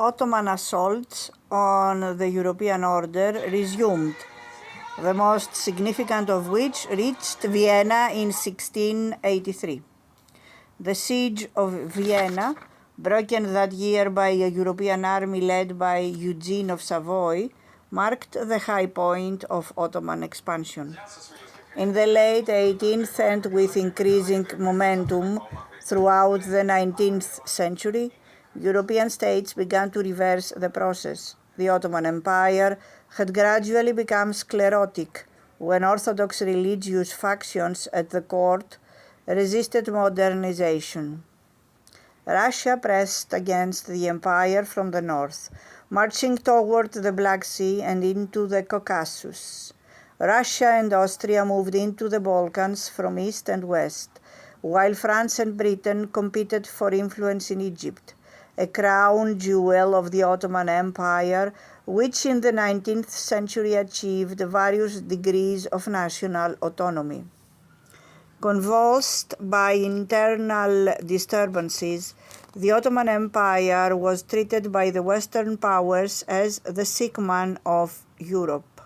Ottoman assaults on the European order resumed, the most significant of which reached Vienna in 1683. The siege of Vienna, broken that year by a European army led by Eugene of Savoy, marked the high point of Ottoman expansion. In the late 18th and with increasing momentum throughout the 19th century, European states began to reverse the process. The Ottoman Empire had gradually become sclerotic when Orthodox religious factions at the court resisted modernization. Russia pressed against the empire from the north, marching toward the Black Sea and into the Caucasus. Russia and Austria moved into the Balkans from east and west, while France and Britain competed for influence in Egypt, a crown jewel of the Ottoman Empire, which in the 19th century achieved various degrees of national autonomy. Convulsed by internal disturbances, the Ottoman Empire was treated by the Western powers as the sick man of Europe.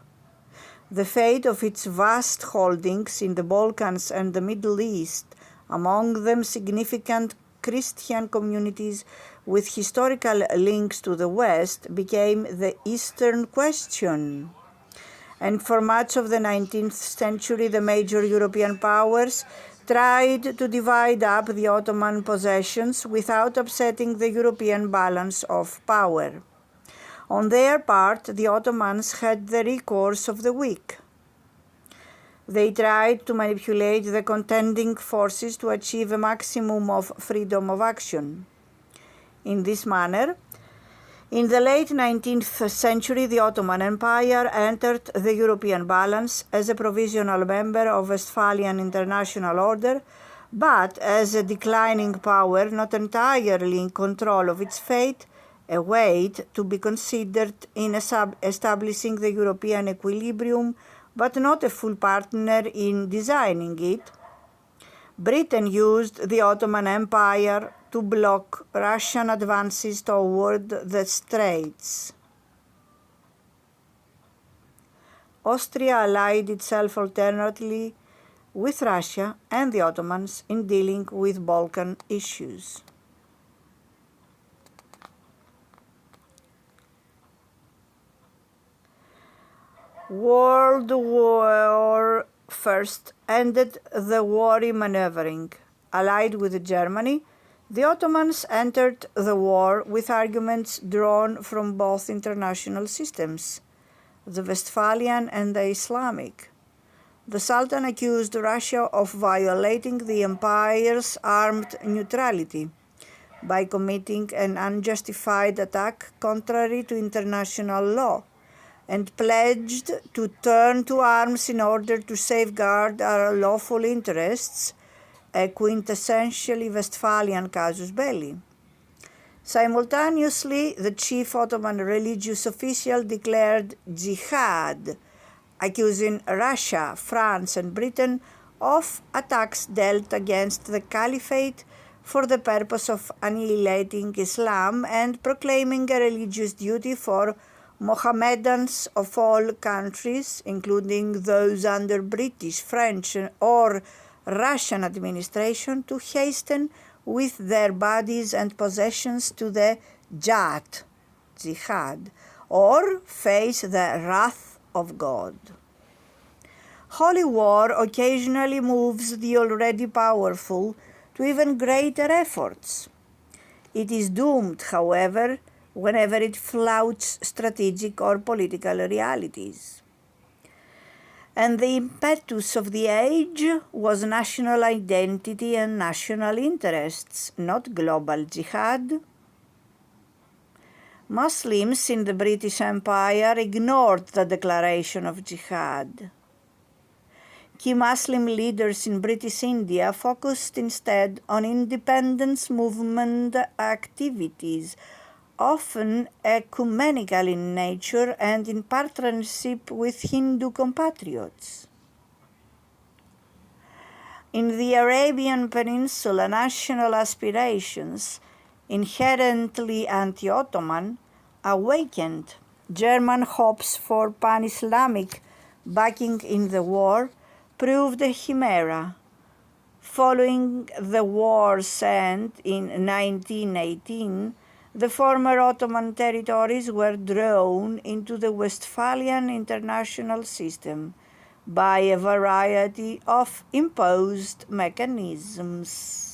The fate of its vast holdings in the Balkans and the Middle East, among them significant Christian communities with historical links to the West, became the Eastern question. And for much of the 19th century, the major European powers tried to divide up the Ottoman possessions without upsetting the European balance of power. On their part, the Ottomans had the recourse of the weak. They tried to manipulate the contending forces to achieve a maximum of freedom of action. In this manner, in the late 19th century, the Ottoman Empire entered the European balance as a provisional member of Westphalian international order, but as a declining power not entirely in control of its fate, a weight to be considered in establishing the European equilibrium, but not a full partner in designing it. Britain used the Ottoman Empire to block Russian advances toward the Straits. Austria allied itself alternately with Russia and the Ottomans in dealing with Balkan issues. World War I ended the worry maneuvering. Allied with Germany, the Ottomans entered the war with arguments drawn from both international systems, the Westphalian and the Islamic. The Sultan accused Russia of violating the empire's armed neutrality by committing an unjustified attack contrary to international law, and pledged to turn to arms in order to safeguard our lawful interests, a quintessentially Westphalian casus belli. Simultaneously, the chief Ottoman religious official declared jihad, accusing Russia, France, and Britain of attacks dealt against the Caliphate for the purpose of annihilating Islam and proclaiming a religious duty for Mohammedans of all countries, including those under British, French, or Russian administration, to hasten with their bodies and possessions to the jihad, or face the wrath of God. Holy war occasionally moves the already powerful to even greater efforts. It is doomed, however, whenever it flouts strategic or political realities. And the impetus of the age was national identity and national interests, not global jihad. Muslims in the British Empire ignored the declaration of jihad. Key Muslim leaders in British India focused instead on independence movement activities, often ecumenical in nature and in partnership with Hindu compatriots. In the Arabian Peninsula, national aspirations, inherently anti-Ottoman, awakened. German hopes for pan-Islamic backing in the war proved a chimera. Following the war's end in 1918, the former Ottoman territories were drawn into the Westphalian international system by a variety of imposed mechanisms.